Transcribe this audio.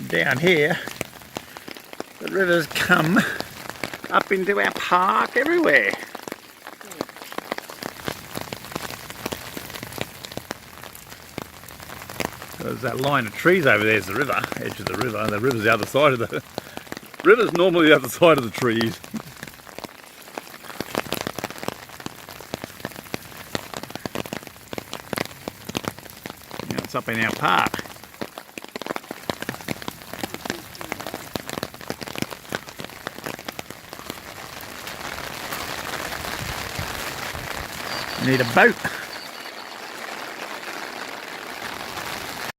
down here, the rivers come up into our park everywhere. There's that line of trees over there is the river, edge of the river, and the river's the other side of the... river's normally the other side of the trees. Now it's up in our park. Need a boat.